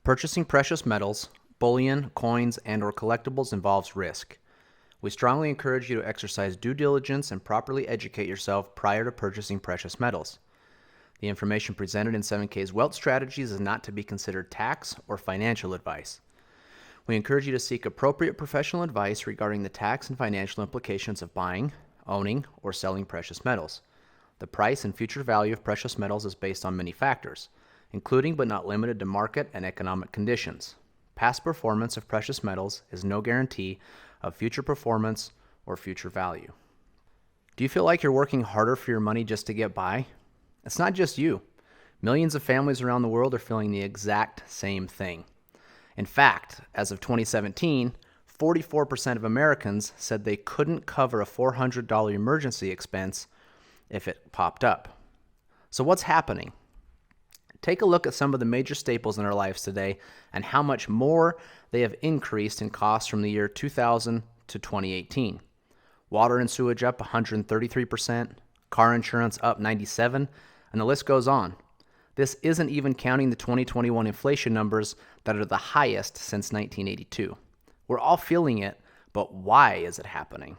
Purchasing precious metals, bullion, coins, and/or collectibles involves risk. We strongly encourage you to exercise due diligence and properly educate yourself prior to purchasing precious metals. The information presented in 7K's Wealth Strategies is not to be considered tax or financial advice. We encourage you to seek appropriate professional advice regarding the tax and financial implications of buying, owning, or selling precious metals. The price and future value of precious metals is based on many factors, including but not limited to market and economic conditions. Past performance of precious metals is no guarantee of future performance or future value. Do you feel like you're working harder for your money just to get by? It's not just you. Millions of families around the world are feeling the exact same thing. In fact, as of 2017, 44% of Americans said they couldn't cover a $400 emergency expense if it popped up. So what's happening? Take a look at some of the major staples in our lives today and how much more they have increased in costs from the year 2000 to 2018. Water and sewage up 133%, car insurance up 97%, and the list goes on. This isn't even counting the 2021 inflation numbers that are the highest since 1982. We're all feeling it, but why is it happening?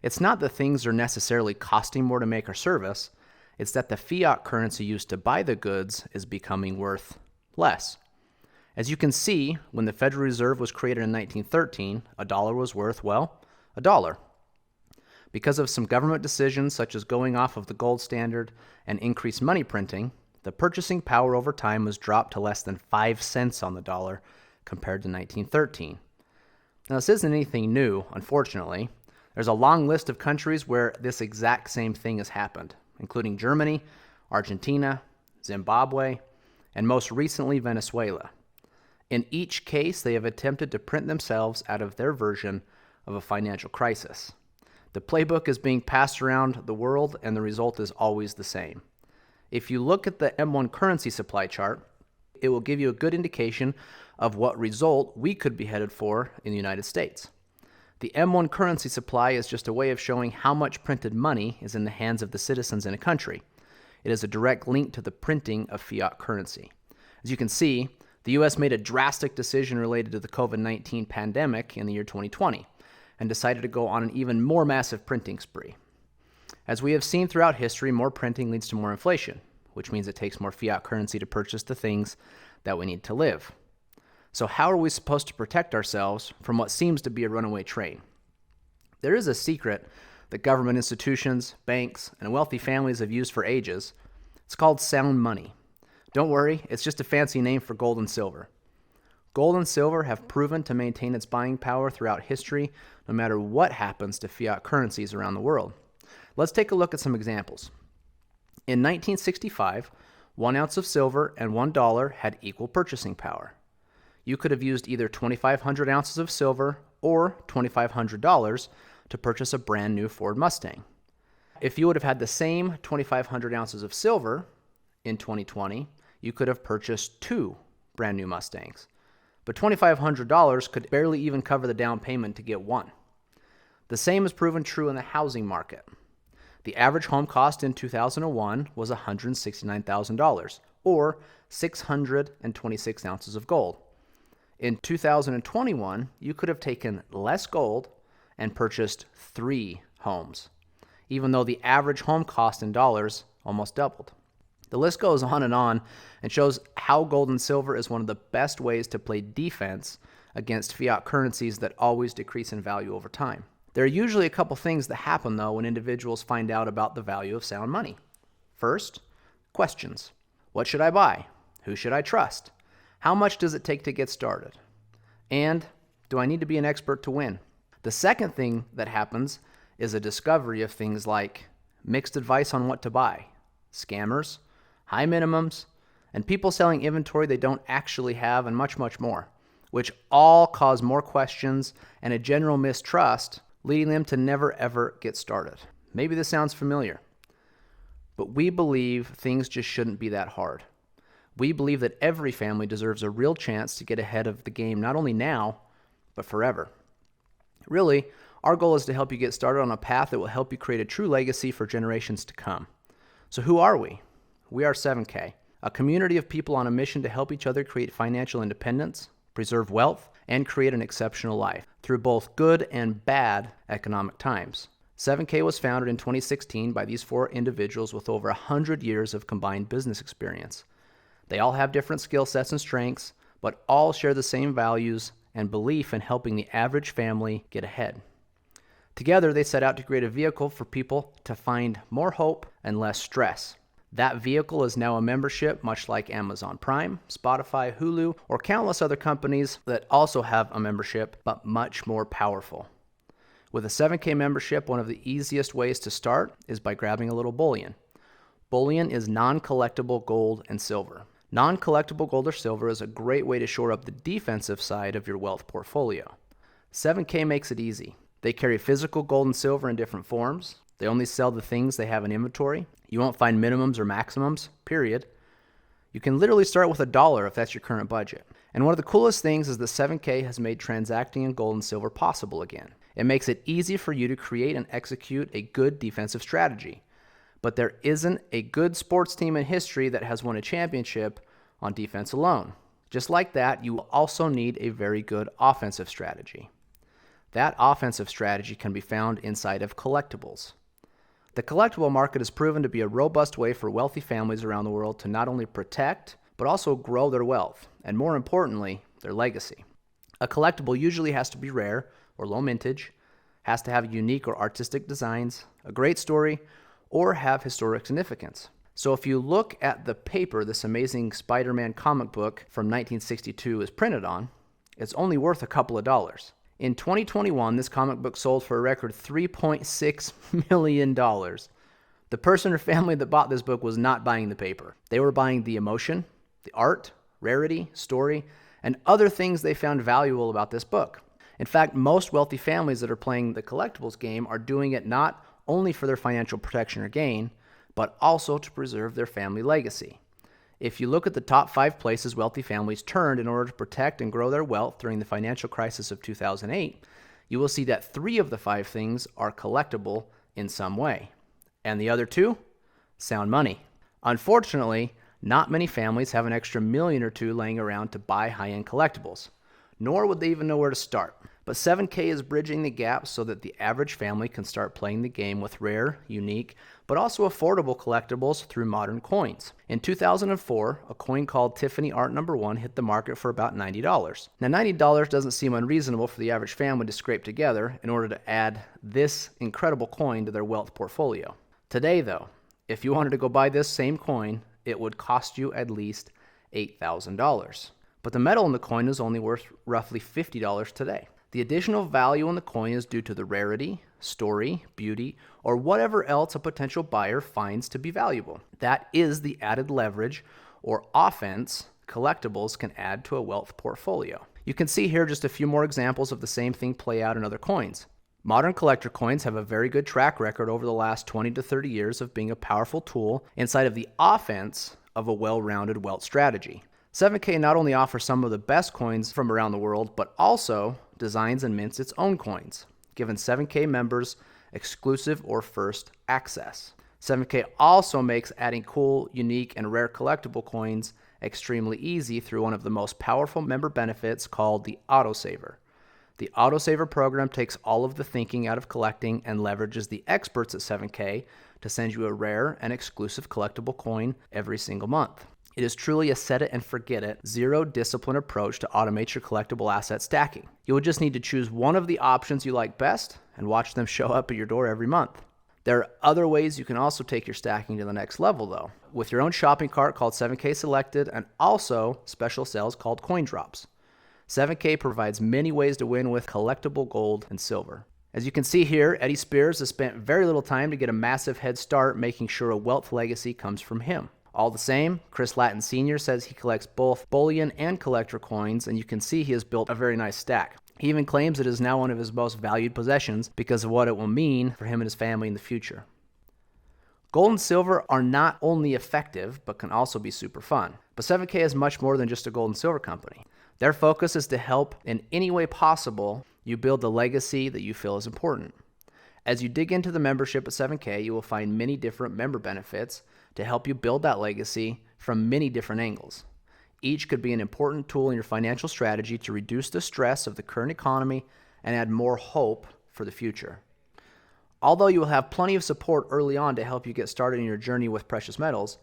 It's not that things are necessarily costing more to make or service. It's that the fiat currency used to buy the goods is becoming worth less. As you can see, when the Federal Reserve was created in 1913, a dollar was worth, well, a dollar. Because of some government decisions such as going off of the gold standard and increased money printing, the purchasing power over time was dropped to less than 5 cents on the dollar compared to 1913. Now, this isn't anything new, unfortunately. There's a long list of countries where this exact same thing has happened, including Germany, Argentina, Zimbabwe, and most recently Venezuela. In each case, they have attempted to print themselves out of their version of a financial crisis. The playbook is being passed around the world, and the result is always the same. If you look at the M1 currency supply chart, it will give you a good indication of what result we could be headed for in the United States. The M1 currency supply is just a way of showing how much printed money is in the hands of the citizens in a country. It is a direct link to the printing of fiat currency. As you can see, the U.S. made a drastic decision related to the COVID-19 pandemic in the year 2020 and decided to go on an even more massive printing spree. As we have seen throughout history, more printing leads to more inflation, which means it takes more fiat currency to purchase the things that we need to live. So how are we supposed to protect ourselves from what seems to be a runaway train? There is a secret that government institutions, banks, and wealthy families have used for ages. It's called sound money. Don't worry, it's just a fancy name for gold and silver. Gold and silver have proven to maintain its buying power throughout history, no matter what happens to fiat currencies around the world. Let's take a look at some examples. In 1965, 1 ounce of silver and $1 had equal purchasing power. You could have used either 2,500 ounces of silver or $2,500 to purchase a brand new Ford Mustang. If you would have had the same 2,500 ounces of silver in 2020, you could have purchased 2 brand new Mustangs. But $2,500 could barely even cover the down payment to get one. The same is proven true in the housing market. The average home cost in 2001 was $169,000, or 626 ounces of gold. In 2021, you could have taken less gold and purchased 3 homes, even though the average home cost in dollars almost doubled. The list goes on and shows how gold and silver is one of the best ways to play defense against fiat currencies that always decrease in value over time. There are usually a couple things that happen, though, when individuals find out about the value of sound money. First, questions. What should I buy? Who should I trust? How much does it take to get started? And do I need to be an expert to win? The second thing that happens is a discovery of things like mixed advice on what to buy, scammers, high minimums, and people selling inventory they don't actually have, and much, much more, which all cause more questions and a general mistrust, leading them to never ever get started. Maybe this sounds familiar, but we believe things just shouldn't be that hard. We believe that every family deserves a real chance to get ahead of the game, not only now, but forever. Really, our goal is to help you get started on a path that will help you create a true legacy for generations to come. So who are we? We are 7K, a community of people on a mission to help each other create financial independence, preserve wealth, and create an exceptional life through both good and bad economic times. 7K was founded in 2016 by these 4 individuals with over 100 years of combined business experience. They all have different skill sets and strengths, but all share the same values and belief in helping the average family get ahead. Together, they set out to create a vehicle for people to find more hope and less stress. That vehicle is now a membership, much like Amazon Prime, Spotify, Hulu, or countless other companies that also have a membership, but much more powerful. With a 7K membership, one of the easiest ways to start is by grabbing a little bullion. Bullion is non-collectible gold and silver. Non-collectible gold or silver is a great way to shore up the defensive side of your wealth portfolio. 7K makes it easy. They carry physical gold and silver in different forms. They only sell the things they have in inventory. You won't find minimums or maximums, period. You can literally start with $1 if that's your current budget. And one of the coolest things is that 7K has made transacting in gold and silver possible again. It makes it easy for you to create and execute a good defensive strategy. But there isn't a good sports team in history that has won a championship on defense alone. Just like that, you will also need a very good offensive strategy. That offensive strategy can be found inside of collectibles. The collectible market has proven to be a robust way for wealthy families around the world to not only protect, but also grow their wealth, and more importantly, their legacy. A collectible usually has to be rare or low mintage, has to have unique or artistic designs, a great story, or have historic significance. So if you look at the paper this amazing Spider-Man comic book from 1962 is printed on, it's only worth a couple of dollars. In 2021, this comic book sold for a record $3.6 million. The person or family that bought this book was not buying the paper. They were buying the emotion, the art, rarity, story, and other things they found valuable about this book. In fact, most wealthy families that are playing the collectibles game are doing it not only for their financial protection or gain, but also to preserve their family legacy. If you look at the top 5 places wealthy families turned in order to protect and grow their wealth during the financial crisis of 2008, you will see that 3 of the 5 things are collectible in some way. And the other 2? SoundMoney. Unfortunately, not many families have an extra $1 million or $2 million laying around to buy high-end collectibles, nor would they even know where to start. But 7K is bridging the gap so that the average family can start playing the game with rare, unique, but also affordable collectibles through modern coins. In 2004, a coin called Tiffany Art No. 1 hit the market for about $90. Now, $90 doesn't seem unreasonable for the average family to scrape together in order to add this incredible coin to their wealth portfolio. Today, though, if you wanted to go buy this same coin, it would cost you at least $8,000. But the metal in the coin is only worth roughly $50 today. The additional value in the coin is due to the rarity, story, beauty, or whatever else a potential buyer finds to be valuable. That is the added leverage or offense collectibles can add to a wealth portfolio. You can see here just a few more examples of the same thing play out in other coins. Modern collector coins have a very good track record over the last 20 to 30 years of being a powerful tool inside of the offense of a well-rounded wealth strategy. 7K not only offers some of the best coins from around the world, but also designs and mints its own coins, giving 7K members exclusive or first access. 7K also makes adding cool, unique, and rare collectible coins extremely easy through one of the most powerful member benefits called the Autosaver. The Autosaver program takes all of the thinking out of collecting and leverages the experts at 7K to send you a rare and exclusive collectible coin every single month. It is truly a set it and forget it, zero discipline approach to automate your collectible asset stacking. You will just need to choose one of the options you like best and watch them show up at your door every month. There are other ways you can also take your stacking to the next level though, with your own shopping cart called 7K Selected and also special sales called Coin Drops. 7K provides many ways to win with collectible gold and silver. As you can see here, Eddie Spears has spent very little time to get a massive head start making sure a wealth legacy comes from him. All the same, Chris Lattin Sr. says he collects both bullion and collector coins, and you can see he has built a very nice stack. He even claims it is now one of his most valued possessions because of what it will mean for him and his family in the future. Gold and silver are not only effective, but can also be super fun. But 7K is much more than just a gold and silver company. Their focus is to help in any way possible you build the legacy that you feel is important. As you dig into the membership at 7K, you will find many different member benefits to help you build that legacy from many different angles. Each could be an important tool in your financial strategy to reduce the stress of the current economy and add more hope for the future. Although you will have plenty of support early on to help you get started in your journey with precious metals,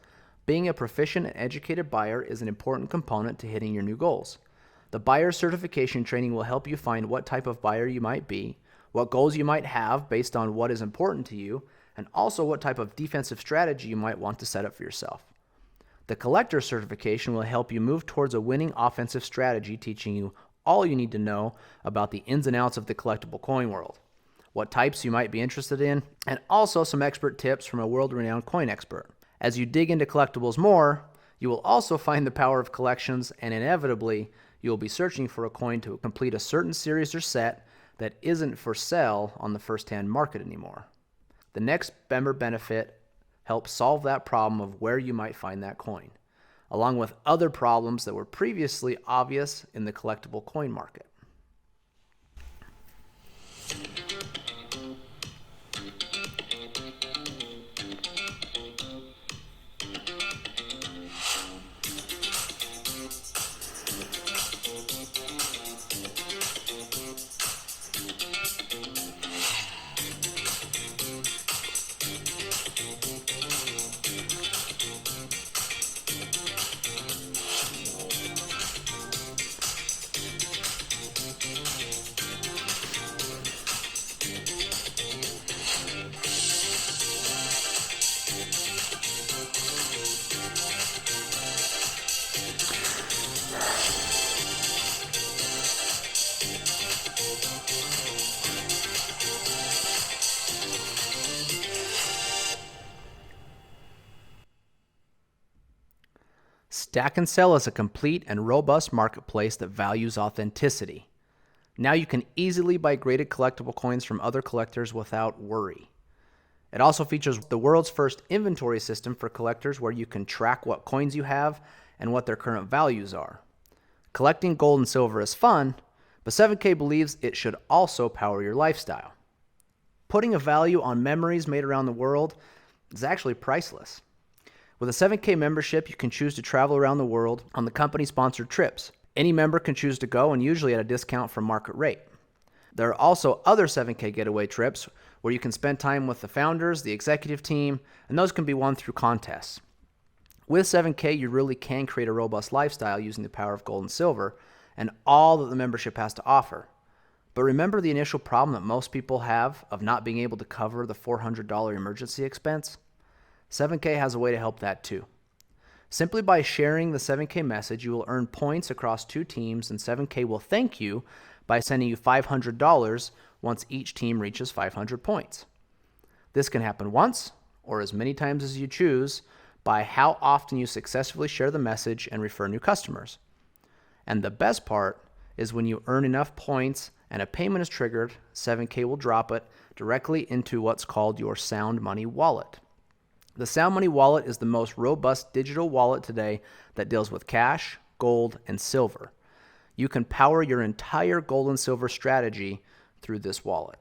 being a proficient and educated buyer is an important component to hitting your new goals. The buyer certification training will help you find what type of buyer you might be, what goals you might have based on what is important to you, and also what type of defensive strategy you might want to set up for yourself. The collector certification will help you move towards a winning offensive strategy, teaching you all you need to know about the ins and outs of the collectible coin world, what types you might be interested in, and also some expert tips from a world-renowned coin expert. As you dig into collectibles more, you will also find the power of collections, and inevitably, you will be searching for a coin to complete a certain series or set that isn't for sale on the first-hand market anymore. The next member benefit helps solve that problem of where you might find that coin, along with other problems that were previously obvious in the collectible coin market. Stack and Sell is a complete and robust marketplace that values authenticity. Now you can easily buy graded collectible coins from other collectors without worry. It also features the world's first inventory system for collectors where you can track what coins you have and what their current values are. Collecting gold and silver is fun, but 7K believes it should also power your lifestyle. Putting a value on memories made around the world is actually priceless. With a 7K membership, you can choose to travel around the world on the company-sponsored trips. Any member can choose to go, and usually at a discount from market rate. There are also other 7K getaway trips where you can spend time with the founders, the executive team, and those can be won through contests. With 7K, you really can create a robust lifestyle using the power of gold and silver and all that the membership has to offer. But remember the initial problem that most people have of not being able to cover the $400 emergency expense? 7K has a way to help that too. Simply by sharing the 7K message, you will earn points across 2 teams, and 7K will thank you by sending you $500 once each team reaches 500 points. This can happen once or as many times as you choose by how often you successfully share the message and refer new customers. And the best part is when you earn enough points and a payment is triggered, 7K will drop it directly into what's called your SoundMoney wallet. The SoundMoney wallet is the most robust digital wallet today that deals with cash, gold, and silver. You can power your entire gold and silver strategy through this wallet.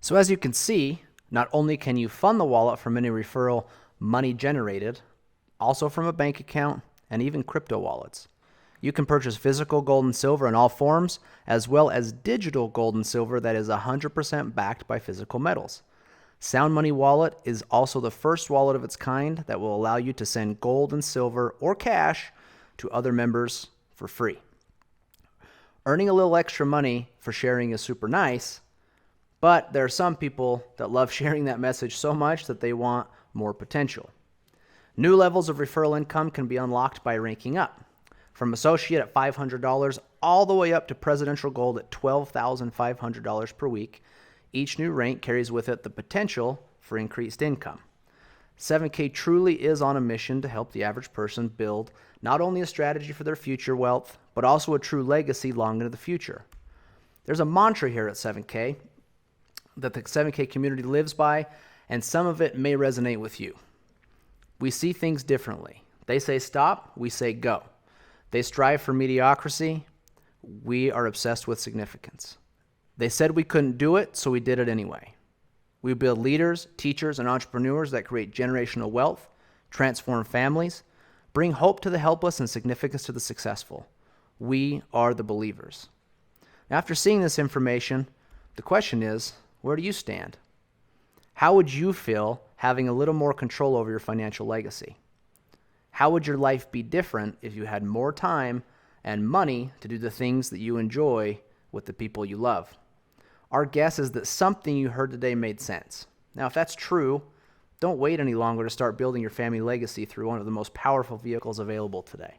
So as you can see, not only can you fund the wallet from any referral money generated, also from a bank account and even crypto wallets. You can purchase physical gold and silver in all forms, as well as digital gold and silver that is 100% backed by physical metals. SoundMoney Wallet is also the first wallet of its kind that will allow you to send gold and silver or cash to other members for free. Earning a little extra money for sharing is super nice, but there are some people that love sharing that message so much that they want more potential. New levels of referral income can be unlocked by ranking up, from associate at $500 all the way up to presidential gold at $12,500 per week. Each new rank carries with it the potential for increased income. 7K truly is on a mission to help the average person build not only a strategy for their future wealth, but also a true legacy long into the future. There's a mantra here at 7K that the 7K community lives by, and some of it may resonate with you. We see things differently. They say stop, we say go. They strive for mediocrity, we are obsessed with significance. They said we couldn't do it, so we did it anyway. We build leaders, teachers, and entrepreneurs that create generational wealth, transform families, bring hope to the helpless and significance to the successful. We are the believers. After seeing this information, the question is, where do you stand? How would you feel having a little more control over your financial legacy? How would your life be different if you had more time and money to do the things that you enjoy with the people you love? Our guess is that something you heard today made sense. Now, if that's true, don't wait any longer to start building your family legacy through one of the most powerful vehicles available today.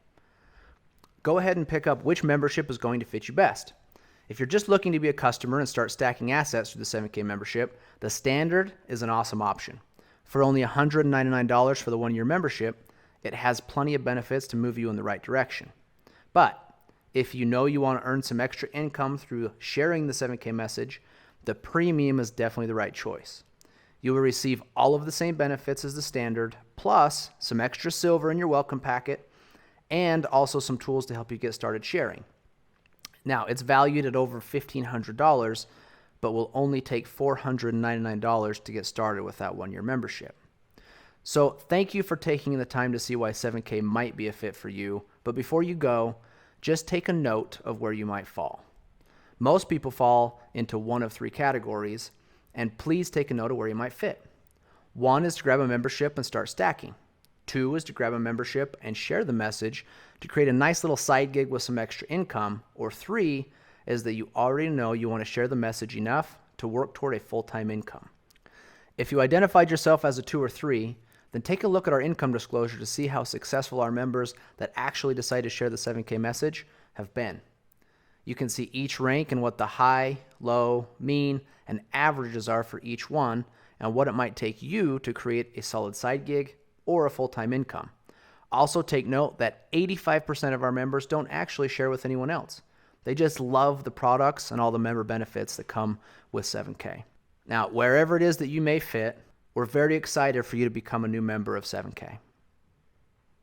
Go ahead and pick up which membership is going to fit you best. If you're just looking to be a customer and start stacking assets through the 7K membership, the standard is an awesome option. For only $199 for the 1-year membership, it has plenty of benefits to move you in the right direction. But if you know you want to earn some extra income through sharing the 7K message, the premium is definitely the right choice. You will receive all of the same benefits as the standard, plus some extra silver in your welcome packet, and also some tools to help you get started sharing. Now, it's valued at over $1,500, but will only take $499 to get started with that 1-year membership. So thank you for taking the time to see why 7K might be a fit for you. But before you go, just take a note of where you might fall. Most people fall into one of 3 categories, and please take a note of where you might fit. 1 is to grab a membership and start stacking. 2 is to grab a membership and share the message to create a nice little side gig with some extra income. Or 3 is that you already know you want to share the message enough to work toward a full-time income. If you identified yourself as a 2 or 3, then take a look at our income disclosure to see how successful our members that actually decide to share the 7K message have been. You can see each rank and what the high, low, mean, and averages are for each one, and what it might take you to create a solid side gig or a full-time income. Also take note that 85% of our members don't actually share with anyone else. They just love the products and all the member benefits that come with 7K. Now, wherever it is that you may fit, we're very excited for you to become a new member of 7K.